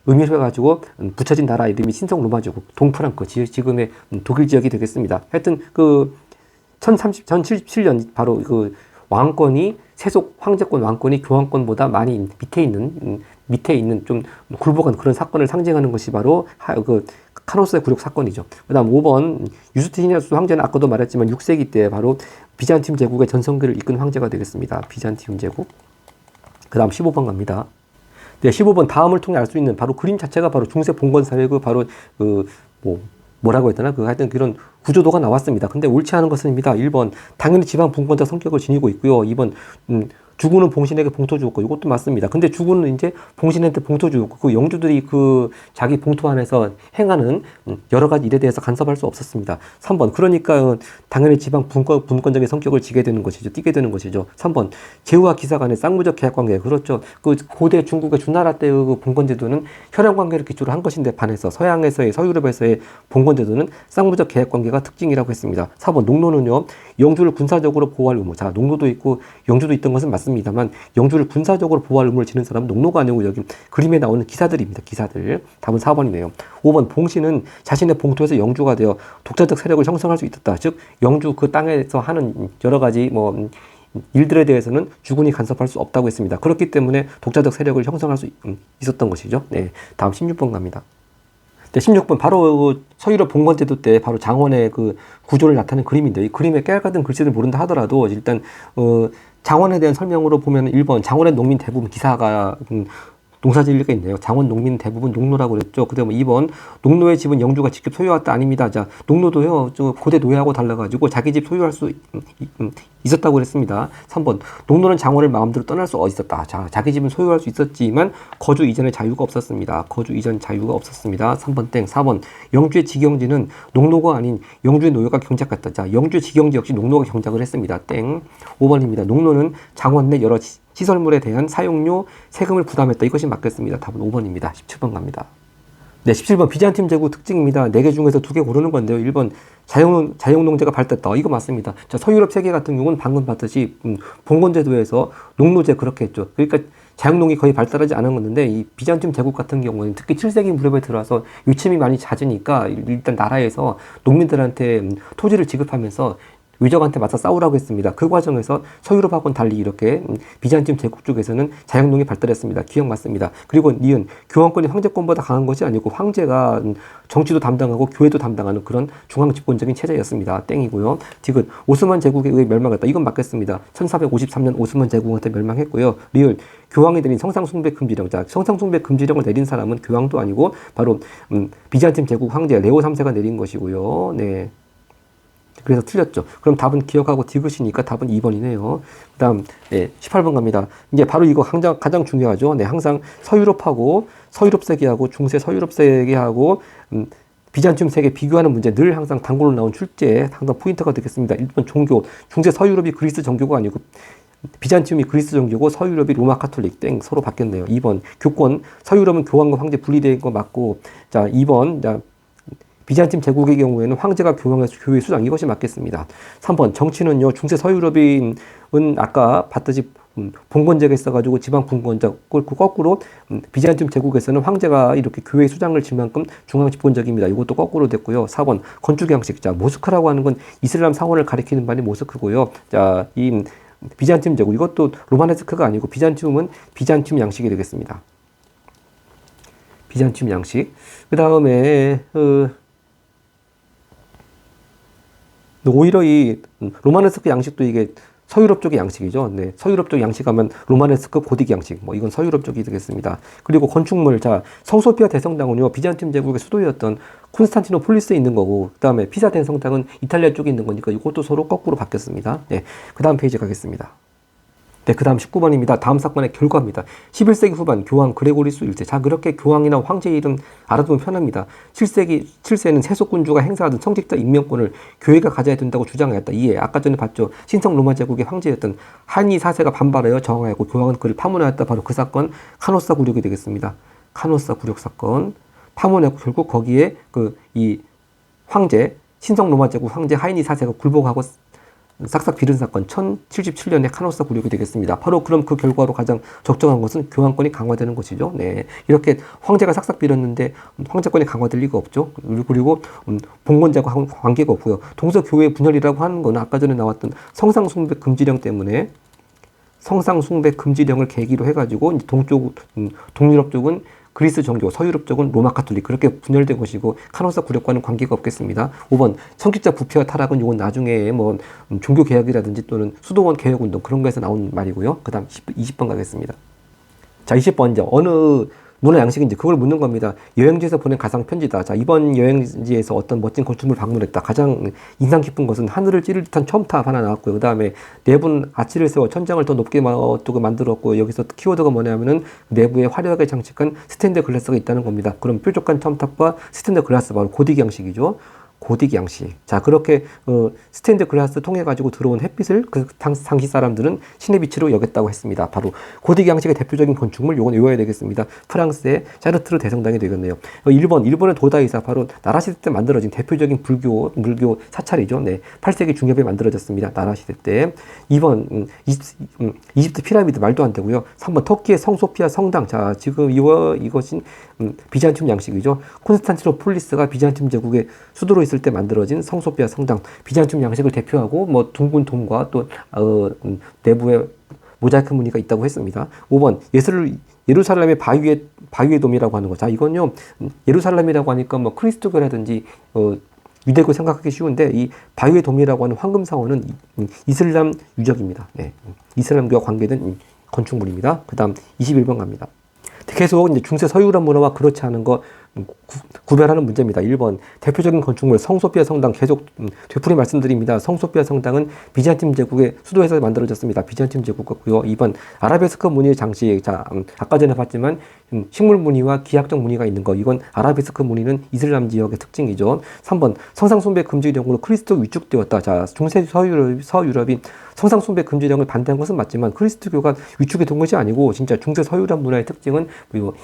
의미를 해가지고 붙여진 나라 이름이 신성 로마 제국, 동프랑크, 지금의 독일 지역이 되겠습니다. 하여튼 그 1077년 바로 그 왕권이 세속 황제권 왕권이 교황권보다 많이 밑에 있는 좀 굴복한 그런 사건을 상징하는 것이 바로 그 카노스의 굴욕 사건이죠. 그다음 5번 유스티니아누스 황제는 아까도 말했지만 6세기 때 바로 비잔티움 제국의 전성기를 이끈 황제가 되겠습니다. 비잔티움 제국. 그다음 15번 갑니다. 네, 15번 다음을 통해 알 수 있는 바로 그림 자체가 바로 중세 봉건 사회 바로 뭐라고 했더나 하여튼 그런 구조도가 나왔습니다. 근데 옳지 않은 것은입니다. 1번 당연히 지방 분권자 성격을 지니고 있고요. 2번 주군은 봉신에게 봉토 주었고 이것도 맞습니다. 근데 주군은 이제 봉신한테 봉토 주었고 그 영주들이 그 자기 봉토 안에서 행하는 여러 가지 일에 대해서 간섭할 수 없었습니다. 3번 그러니까 당연히 지방 분권적인 성격을 지게 되는 것이죠. 띠게 되는 것이죠. 3번 제후와 기사 간의 쌍무적 계약 관계. 그렇죠. 그 고대 중국의 주나라 때의 그 봉건 제도는 혈연 관계를 기초로 한 것인데 반해서 서유럽에서의 봉건 제도는 쌍무적 계약 관계가 특징이라고 했습니다. 4번 농노는요. 영주를 군사적으로 보호할 의무. 자, 농노도 있고 영주도 있던 것은 맞습니다만 영주를 군사적으로 보호할 의무를 지는 사람은 농노가 아니고 여기 그림에 나오는 기사들입니다. 기사들. 답은 4번이네요. 5번 봉신은 자신의 봉토에서 영주가 되어 독자적 세력을 형성할 수 있었다. 즉 영주 그 땅에서 하는 여러 가지 일들에 대해서는 주군이 간섭할 수 없다고 했습니다. 그렇기 때문에 독자적 세력을 형성할 수 있었던 것이죠. 네, 다음 16번 갑니다. 네, 16번 바로 서유럽 봉건제도 때 바로 장원의 그 구조를 나타낸 그림인데 이 그림에 깨알같은 글씨를 모른다 하더라도 일단 장원에 대한 설명으로 보면 1번 장원의 농민 대부분 기사가 농사지을 리가 있네요. 장원 농민 대부분 농노라고 그랬죠. 그다음 2번 농노의 집은 영주가 직접 소유했다 아닙니다. 자, 농노도요. 고대 노예하고 달라가지고 자기 집 소유할 수 있었다고 그랬습니다. 3번 농노는 장원을 마음대로 떠날 수 있었다. 자, 자기 집은 소유할 수 있었지만 거주 이전의 자유가 없었습니다. 거주 이전 자유가 없었습니다. 3번 땡. 4번 영주의 직영지는 농노가 아닌 영주의 노예가 경작했다. 자, 영주의 직영지 역시 농노가 경작을 했습니다. 땡. 5번입니다. 농노는 장원 내 여러 시설물에 대한 사용료, 세금을 부담했다. 이것이 맞겠습니다. 답은 5번입니다. 17번 갑니다. 네, 17번 비잔팀 제국 특징입니다. 4개 중에서 2개 고르는 건데요. 1번 자영농제가 발달했다. 이거 맞습니다. 자, 서유럽 세계 같은 경우는 방금 봤듯이 봉건제도에서 농노제 그렇게 했죠. 그러니까 자영농이 거의 발달하지 않았는데 이 비잔팀 제국 같은 경우는 특히 7세기 무렵에 들어와서 유침이 많이 잦으니까 일단 나라에서 농민들한테 토지를 지급하면서 위적한테 맞서 싸우라고 했습니다. 그 과정에서 서유럽하고는 달리 이렇게 비잔팀 제국 쪽에서는 자영농이 발달했습니다. 기억 맞습니다. 그리고 니은 교황권이 황제권보다 강한 것이 아니고 황제가 정치도 담당하고 교회도 담당하는 그런 중앙집권적인 체제였습니다. 땡이고요. 디귿 오스만 제국에 의해 멸망했다. 이건 맞겠습니다. 1453년 오스만 제국한테 멸망했고요. 리을 교황이 내린 성상숭배 금지령. 자, 성상숭배 금지령을 내린 사람은 교황도 아니고 바로 비잔팀 제국 황제 레오 3세가 내린 것이고요. 네. 그래서 틀렸죠. 그럼 답은 기억하고 디귿이니까 답은 2번이네요. 그 다음, 18번 갑니다. 이제 바로 이거 가장 중요하죠. 네, 항상 서유럽하고, 서유럽 세계하고, 중세 서유럽 세계하고, 비잔tium 세계 비교하는 문제 늘 항상 단골로 나온 출제에 항상 포인트가 되겠습니다. 1번 종교. 중세 서유럽이 그리스 정교가 아니고, 비잔tium이 그리스 정교고 서유럽이 로마 카톨릭 땡 서로 바뀌었네요. 2번 교권. 서유럽은 교황과 황제 분리된 거 맞고, 자, 2번, 자, 비잔팀 제국의 경우에는 황제가 교황에서 교회 수장 이것이 맞겠습니다. 3번 정치는요. 중세 서유럽인 아까 봤듯이 봉건제가 있어가지고 지방 분권자 거꾸로 비잔팀 제국에서는 황제가 이렇게 교회 수장을 질 만큼 중앙 집권적입니다. 이것도 거꾸로 됐고요. 4번 건축 양식. 자, 모스크라고 하는 건 이슬람 사원을 가리키는 말이 모스크고요. 자, 이 비잔팀 제국 이것도 로마네스크가 아니고 비잔티움은 비잔티움 양식이 되겠습니다. 비잔티움 양식. 그 다음에 오히려 이 로마네스크 양식도 이게 서유럽 쪽의 양식이죠. 네, 서유럽 쪽 양식하면 로마네스크 고딕 양식, 이건 서유럽 쪽이 되겠습니다. 그리고 건축물, 자, 성소피아 대성당은요 비잔팀 제국의 수도였던 콘스탄티노폴리스에 있는 거고, 그 다음에 피사 대성당은 이탈리아 쪽에 있는 거니까 이것도 서로 거꾸로 바뀌었습니다. 네, 그 다음 페이지 가겠습니다. 네, 그 다음 19번입니다. 다음 사건의 결과입니다. 11세기 후반 교황 그레고리스 1세. 자, 그렇게 교황이나 황제 이름 알아두면 편합니다. 7세는 세속군주가 행사하던 성직자 임명권을 교회가 가져야 된다고 주장하였다. 이에 아까 전에 봤죠. 신성 로마 제국의 황제였던 하이니 4세가 반발하여 저항하였고 교황은 그를 파문하였다. 바로 그 사건 카노사 굴욕이 되겠습니다. 카노사 굴욕 사건. 파문하고 결국 거기에 이 황제 신성 로마 제국 황제 하이니 4세가 굴복하고 싹싹 비른 사건 1077년에 카노사 굴욕이 되겠습니다. 바로 그럼 그 결과로 가장 적정한 것은 교황권이 강화되는 것이죠. 네. 이렇게 황제가 싹싹 빌었는데 황제권이 강화될 리가 없죠. 그리고 봉건자와 관계가 없고요. 동서교회 분열이라고 하는 건 아까 전에 나왔던 성상숭배 금지령 때문에 성상숭배 금지령을 계기로 해가지고 동쪽 동유럽 쪽은 그리스 정교, 서유럽 쪽은 로마 카톨릭 그렇게 분열된 것이고 카노사 굴욕과는 관계가 없겠습니다. 5번 성직자 부패와 타락은 이건 나중에 뭐 종교 개혁이라든지 또는 수도원 개혁 운동 그런 거에서 나온 말이고요. 그다음 20번 가겠습니다. 자, 20번 이제 어느 문화 양식인지 그걸 묻는 겁니다. 여행지에서 보낸 가상 편지다. 자, 이번 여행지에서 어떤 멋진 건축물을 방문했다. 가장 인상 깊은 것은 하늘을 찌를 듯한 첨탑 하나 나왔고요. 그 다음에 내부는 아치를 세워 천장을 더 높게 만들었고 여기서 키워드가 뭐냐면은 내부에 화려하게 장식한 스테인드 글라스가 있다는 겁니다. 그럼 뾰족한 첨탑과 스테인드 글라스 바로 고딕 양식이죠. 고딕 양식. 자, 그렇게 스테인드 글라스 통해 가지고 들어온 햇빛을 그 당시 사람들은 신의 빛으로 여겼다고 했습니다. 바로 고딕 양식의 대표적인 건축물 요건 외워야 되겠습니다. 프랑스의 샤르트르 대성당이 되겠네요. 일본의 도다이사 바로 나라 시대 때 만들어진 대표적인 물교 사찰이죠. 네, 8세기 중엽에 만들어졌습니다. 나라 시대 때. 2번 이집트 피라미드 말도 안 되고요. 3번 터키의 성소피아 성당. 자, 지금 이것은 비잔티움 양식이죠. 콘스탄티노폴리스가 비잔티움 제국의 수도로 있을 때 만들어진 성소피아 성당, 비잔티움 양식을 대표하고 뭐 둥근 돔과 또 내부에 모자이크 무늬가 있다고 했습니다. 5번 예루살렘의 바위의 돔이라고 하는 거. 자, 이건요 예루살렘이라고 하니까 뭐 그리스도교라든지 유대교 생각하기 쉬운데 이 바위의 돔이라고 하는 황금 사원은 이슬람 유적입니다. 네, 이슬람교와 관계된 건축물입니다. 그다음 21번 갑니다. 계속 이제 중세 서유럽 문화와 그렇지 않은 거 구별하는 문제입니다. 1번 대표적인 건축물 성소피아 성당 계속 되풀이 말씀드립니다. 성소피아 성당은 비잔팀 제국의 수도에서 만들어졌습니다. 비잔팀 제국이고요. 2번 아라베스크 무늬의 장식. 자, 아까 전에 봤지만 식물 무늬와 기하적 무늬가 있는 거. 이건 아라베스크 무늬는 이슬람 지역의 특징이죠. 3번 성상숭배 금지령으로 그리스도 위축되었다. 자, 중세 서유럽이 성상숭배 금지령을 반대한 것은 맞지만 그리스도교가 위축이 된 것이 아니고 진짜 중세 서유럽 문화의 특징은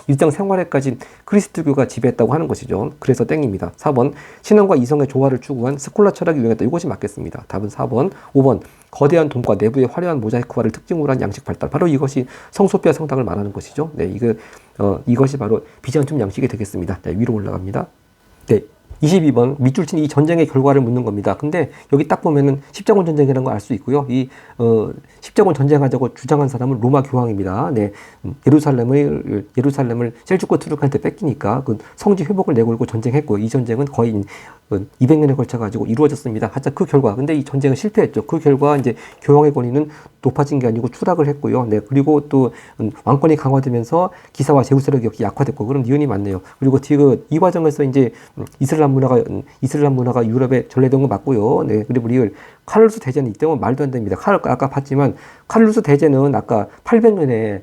일상생활에까지 그리스도교가 지배했다고 하는 것이죠. 그래서 땡입니다. 4번 신앙과 이성의 조화를 추구한 스콜라 철학이 유행했다. 이것이 맞겠습니다. 답은 4번. 5번 거대한 돔과 내부의 화려한 모자이크화를 특징으로 한 양식 발달. 바로 이것이 성소피아 성당을 말하는 것이죠. 네, 이것이 바로 비잔툼 양식이 되겠습니다. 네, 위로 올라갑니다. 네. 22번 밑줄 친 이 전쟁의 결과를 묻는 겁니다. 근데 여기 딱 보면은 십자군 전쟁이라는 걸 알 수 있고요. 십자군 전쟁하자고 주장한 사람은 로마 교황입니다. 네, 예루살렘을 셀주크 투르크한테 뺏기니까 그 성지 회복을 내걸고 전쟁했고 이 전쟁은 거의 200년에 걸쳐 가지고 이루어졌습니다. 하여튼 그 결과, 근데 이 전쟁은 실패했죠. 그 결과 이제 교황의 권위는 높아진 게 아니고 추락을 했고요. 네, 그리고 또 왕권이 강화되면서 기사와 제후세력이 역시 약화됐고 그런 이윤이 많네요. 그리고 이 과정에서 이제 이슬람 문화가 유럽에 전래된 거 맞고요. 네, 그리고 리을 카를루스 대제는 이때는 말도 안 됩니다. 아까 봤지만 카를루스 대제는 아까 800년에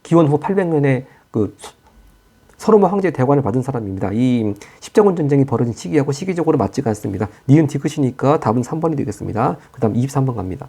기원 후 800년에 그 서로마 황제의 대관을 받은 사람입니다. 이 십자군 전쟁이 벌어진 시기하고 시기적으로 맞지가 않습니다. 니은 디귿이니까 답은 3번이 되겠습니다. 그 다음 23번 갑니다.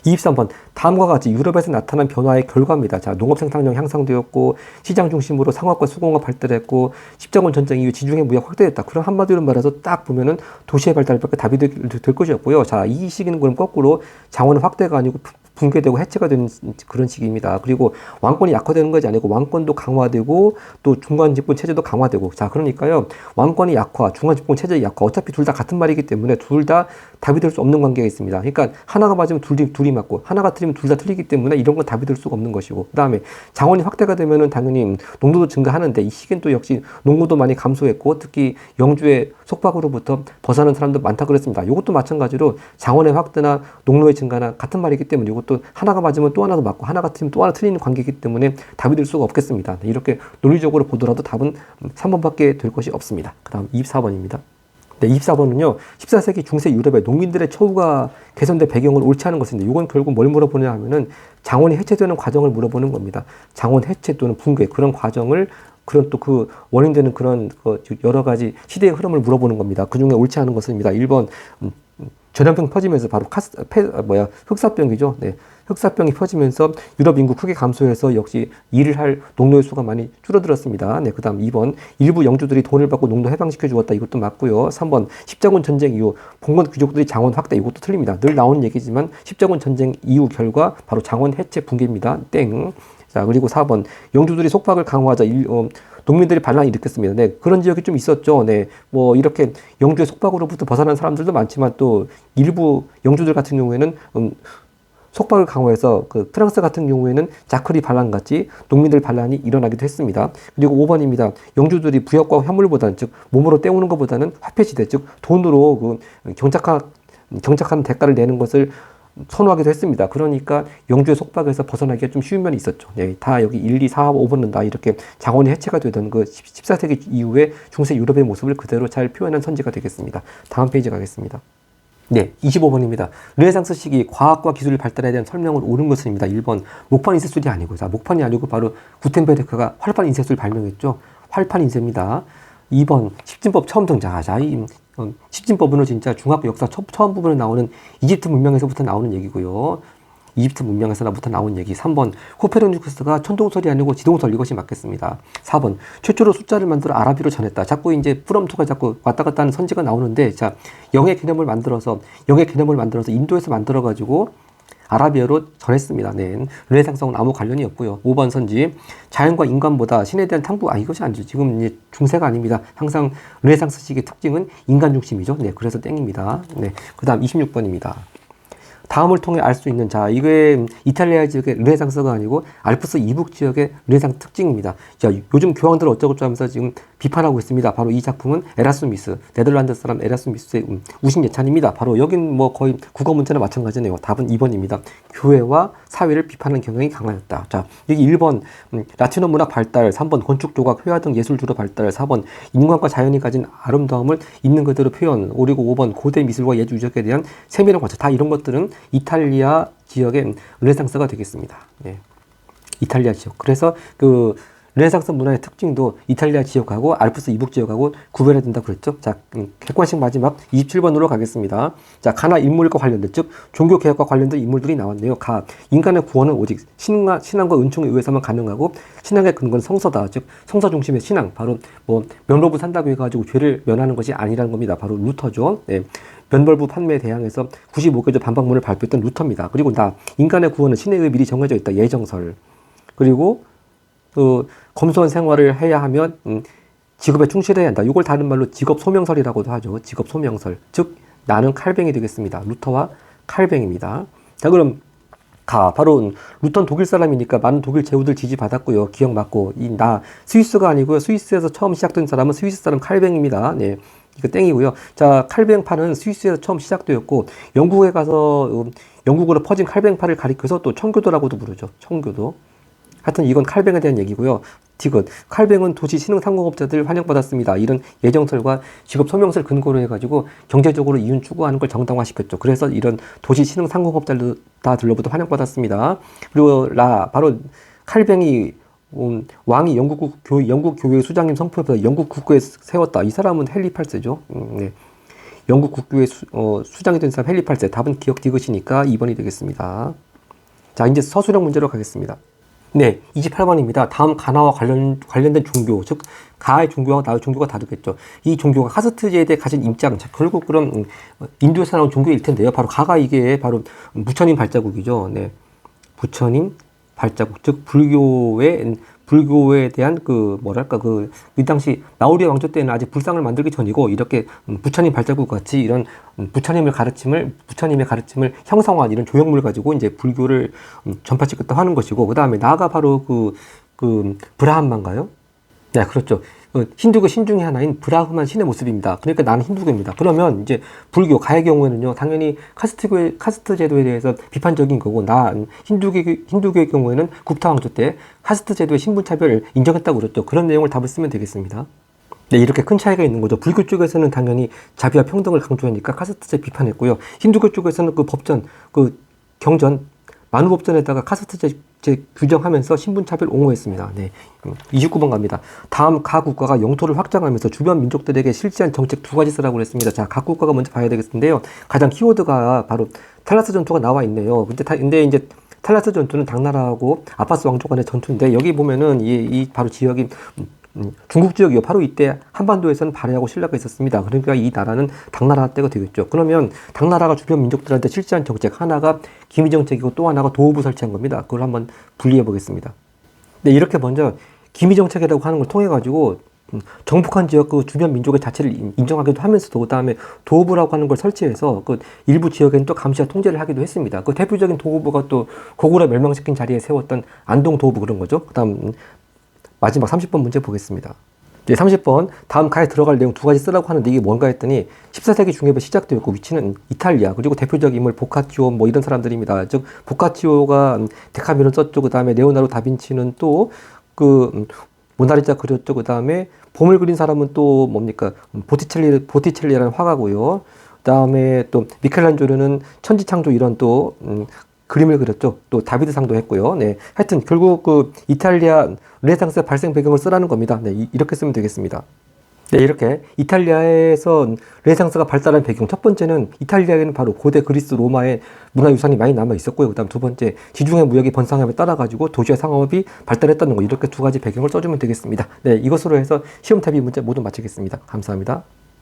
23번 다음과 같이 유럽에서 나타난 변화의 결과입니다. 자, 농업 생산량 향상되었고 시장 중심으로 상업과 수공업 발달했고 십자군 전쟁 이후 지중해 무역 확대됐다. 그럼 한마디로 말해서 딱 보면은 도시의 발달밖에 답이 될 것이었고요. 자, 이 시기는 그럼 거꾸로 장원의 확대가 아니고 붕괴되고 해체가 되는 그런 시기입니다. 그리고 왕권이 약화되는 것이 아니고 왕권도 강화되고 또 중간집권 체제도 강화되고. 자, 그러니까요 왕권이 약화, 중간집권 체제의 약화 어차피 둘 다 같은 말이기 때문에 둘 다 답이 될 수 없는 관계가 있습니다. 그러니까 하나가 맞으면 둘이 맞고 하나가 틀리면 둘 다 틀리기 때문에 이런 건 답이 될 수가 없는 것이고, 그 다음에 장원이 확대가 되면은 당연히 농도도 증가하는데 이 시기는 또 역시 농구도 많이 감소했고 특히 영주의 속박으로부터 벗어나는 사람도 많다 그랬습니다. 이것도 마찬가지로 장원의 확대나 농로의 증가나 같은 말이기 때문에 이것도 하나가 맞으면 또 하나도 맞고 하나가 틀리면 또 하나 틀리는 관계이기 때문에 답이 될 수가 없겠습니다. 이렇게 논리적으로 보더라도 답은 3번밖에 될 것이 없습니다. 그 다음 24번입니다. 네, 24번은요, 14세기 중세 유럽의 농민들의 처우가 개선된 배경을 옳지 않은 것인데, 이건 결국 뭘 물어보냐 하면은 장원이 해체되는 과정을 물어보는 겁니다. 장원 해체 또는 붕괴, 그런 과정을, 그런 또 그 원인되는 그런 여러 가지 시대의 흐름을 물어보는 겁니다. 그 중에 옳지 않은 것입니다. 1번, 전염병 퍼지면서 바로 흑사병이죠. 네. 흑사병이 퍼지면서 유럽 인구 크게 감소해서 역시 일을 할 농노의 수가 많이 줄어들었습니다. 네, 그 다음 2번 일부 영주들이 돈을 받고 농노 해방시켜 주었다. 이것도 맞고요. 3번 십자군 전쟁 이후 봉건 귀족들이 장원 확대. 이것도 틀립니다. 늘 나오는 얘기지만 십자군 전쟁 이후 결과 바로 장원 해체 붕괴입니다. 땡. 자, 그리고 4번 영주들이 속박을 강화하자 농민들이 반란을 일으켰습니다. 네, 그런 지역이 좀 있었죠. 네, 뭐 이렇게 영주의 속박으로부터 벗어난 사람들도 많지만 또 일부 영주들 같은 경우에는 속박을 강화해서 그 프랑스 같은 경우에는 자크리 반란 같이 농민들 반란이 일어나기도 했습니다. 그리고 5번입니다. 영주들이 부역과 현물보다는 즉 몸으로 때우는 것보다는 화폐 시대 즉 돈으로 그 경작하는 대가를 내는 것을 선호하기도 했습니다. 그러니까 영주의 속박에서 벗어나기가 좀 쉬운 면이 있었죠. 네, 다 여기 1, 2, 4, 5번은 다 이렇게 장원이 해체가 되던 그 14세기 이후에 중세 유럽의 모습을 그대로 잘 표현한 선지가 되겠습니다. 다음 페이지 가겠습니다. 네, 25번입니다. 르네상스 시기 과학과 기술의 발달에 대한 설명을 옳은 것입니다. 1번 목판 인쇄술이 아니고, 자, 목판이 아니고 바로 구텐베르크가 활판 인쇄술을 발명했죠. 활판 인쇄입니다. 2번 십진법 처음 등장. 자, 이 십진법은 진짜 중학교 역사 처음 부분에 나오는 이집트 문명에서부터 나오는 얘기고요. 이집트 문명에서부터 나온 얘기. 3번 코페르니쿠스가 천동설이 아니고 지동설. 이것이 맞겠습니다. 4번 최초로 숫자를 만들어 아라비로 전했다. 자꾸 이제 뿌럼토가 자꾸 왔다 갔다 하는 선지가 나오는데, 자, 영의 개념을 만들어서 인도에서 만들어 가지고 아라비아로 전했습니다. 네. 르네상스하고는 아무 관련이 없고요. 5번 선지 자연과 인간보다 신에 대한 탐구. 이것이 아니죠. 지금 이제 중세가 아닙니다. 항상 르네상스 시기의 특징은 인간 중심이죠. 네, 그래서 땡입니다. 네, 그다음 26번입니다. 다음을 통해 알 수 있는, 자, 이게 이탈리아 지역의 르네상스가 아니고 알프스 이북 지역의 르네상스 특징입니다. 자, 요즘 교황들 어쩌고저쩌고 하면서 지금 비판하고 있습니다. 바로 이 작품은 에라스미스, 네덜란드 사람 에라스미스의 우신 예찬입니다. 바로 여긴 뭐 거의 국어 문제나 마찬가지네요. 답은 2번입니다. 교회와 사회를 비판하는 경향이 강하였다. 자, 여기 1번 라틴어 문학 발달, 3번 건축 조각, 회화 등 예술 주로 발달, 4번 인간과 자연이 가진 아름다움을 있는 그대로 표현, 그리고 5번 고대 미술과 예술 유적에 대한 세밀한 관찰. 다 이런 것들은 이탈리아 지역의 르네상스가 되겠습니다. 네. 이탈리아 지역. 그래서 그 르네상스 문화의 특징도 이탈리아 지역하고 알프스 이북 지역하고 구별해야 된다고 그랬죠. 자, 객관식 마지막 27번으로 가겠습니다. 자, 가나 인물과 관련된, 즉 종교 개혁과 관련된 인물들이 나왔네요. 인간의 구원은 오직 신앙과 은총에 의해서만 가능하고 신앙의 근거는 성서다. 즉 성서 중심의 신앙. 바로 뭐 면로부 산다고 해가지고 죄를 면하는 것이 아니라는 겁니다. 바로 루터죠. 네. 면벌부 판매에 대항해서 95개조 반박문을 발표했던 루터입니다. 그리고 인간의 구원은 신에 의해 미리 정해져 있다. 예정설. 그리고 검소한 생활을 해야 하면 직업에 충실해야 한다. 이걸 다른 말로 직업 소명설이라고도 하죠. 직업 소명설. 즉 나는 칼뱅이 되겠습니다. 루터와 칼뱅입니다. 자, 그럼 바로 루터는 독일 사람이니까 많은 독일 제후들 지지받았고요. 기억 맞고, 스위스가 아니고요. 스위스에서 처음 시작된 사람은 스위스 사람 칼뱅입니다. 네. 이거 땡이고요. 자, 칼뱅파는 스위스에서 처음 시작되었고, 영국에 가서 영국으로 퍼진 칼뱅파를 가리켜서 또 청교도라고도 부르죠. 청교도. 하여튼 이건 칼뱅에 대한 얘기고요. 디귿. 칼뱅은 도시 신흥 상공업자들 환영받았습니다. 이런 예정설과 직업 소명설 근거로 해가지고 경제적으로 이윤 추구하는 걸 정당화시켰죠. 그래서 이런 도시 신흥 상공업자들로부터 환영받았습니다. 그리고 바로 칼뱅이 왕이 영국 교회 수장님 성품에서 영국 국교에 세웠다. 이 사람은 헨리 8세죠. 네. 영국 국교의 수장이 된 사람 헨리 8세. 답은 기억 디귿이니까 2번이 되겠습니다. 자, 이제 서술형 문제로 가겠습니다. 네, 28번입니다. 다음 가나와 관련된 종교, 즉 가의 종교와 나의 종교가 다르겠죠. 이 종교가 카스트 제도에 가진 입장, 자, 결국 그럼 인도에서 나온 종교일 텐데요. 바로 가가 이게 바로 부처님 발자국이죠. 네, 부처님 발자국, 즉 불교에 대한 이 당시 나우리 왕조 때는 아직 불상을 만들기 전이고, 이렇게 부처님 발자국 같이 이런 부처님의 가르침을 형성한 이런 조형물 가지고 이제 불교를 전파시켰다 하는 것이고, 그 다음에 나아가 바로 브라함만가요? 네, 그렇죠. 힌두교 신 중에 하나인 브라흐만 신의 모습입니다. 그러니까 나는 힌두교입니다. 그러면 이제 불교, 가의 경우에는요, 당연히 카스트 제도에 대해서 비판적인 거고, 힌두교의 경우에는 굽타 왕조 때 카스트 제도의 신분차별을 인정했다고 그랬죠. 그런 내용을 답을 쓰면 되겠습니다. 네, 이렇게 큰 차이가 있는 거죠. 불교 쪽에서는 당연히 자비와 평등을 강조하니까 카스트제 비판했고요. 힌두교 쪽에서는 법전, 경전, 만우법전에다가 카스트제 규정하면서 신분차별 옹호했습니다. 네, 29번 갑니다. 다음 가 국가가 영토를 확장하면서 주변 민족들에게 실시한 정책 2가지 쓰라고 했습니다. 자, 각 국가가 먼저 봐야 되겠는데요. 가장 키워드가 바로 탈라스 전투가 나와 있네요. 근데 이제 탈라스 전투는 당나라하고 아파스 왕조 간의 전투인데 여기 보면은 이 바로 지역이 중국 지역이요. 바로 이때 한반도에서는 발해하고 신라가 있었습니다. 그러니까 이 나라는 당나라 때가 되겠죠. 그러면 당나라가 주변 민족들한테 실시한 정책 하나가 기미 정책이고 또 하나가 도읍을 설치한 겁니다. 그걸 한번 분리해 보겠습니다. 네, 이렇게 먼저 기미 정책이라고 하는 걸 통해 가지고 정복한 지역 그 주변 민족의 자체를 인정하기도 하면서도 그다음에 도읍이라고 하는 걸 설치해서 그 일부 지역에는 또 감시와 통제를 하기도 했습니다. 그 대표적인 도읍가 또 고구려 멸망시킨 자리에 세웠던 안동 도읍 그런 거죠. 그다음 마지막 30번 문제 보겠습니다. 이제 30번 다음 가에 들어갈 내용 두 가지 쓰라고 하는데 이게 뭔가 했더니 14세기 중엽에 시작되었고 위치는 이탈리아 그리고 대표적인 인물 보카치오 뭐 이런 사람들입니다. 즉 보카치오가 데카메론 썼죠. 그 다음에 레오나르도 다빈치는 또 그 모나리자 그렸죠. 그 다음에 봄을 그린 사람은 또 뭡니까 보티첼리라는 화가고요. 그 다음에 또 미켈란조르는 천지창조 이런 또 그림을 그렸죠. 또 다비드상도 했고요. 네, 하여튼 결국 그 이탈리아 르네상스 발생 배경을 쓰라는 겁니다. 네, 이렇게 쓰면 되겠습니다. 네, 이렇게 이탈리아에서 르네상스가 발달한 배경 첫 번째는 이탈리아에는 바로 고대 그리스 로마의 문화유산이 많이 남아 있었고요. 그다음 두 번째 지중해 무역의 번성함에 따라 가지고 도시의 상업이 발달했다는 거 이렇게 두 가지 배경을 써주면 되겠습니다. 네, 이것으로 해서 시험 대비 문제 모두 마치겠습니다. 감사합니다.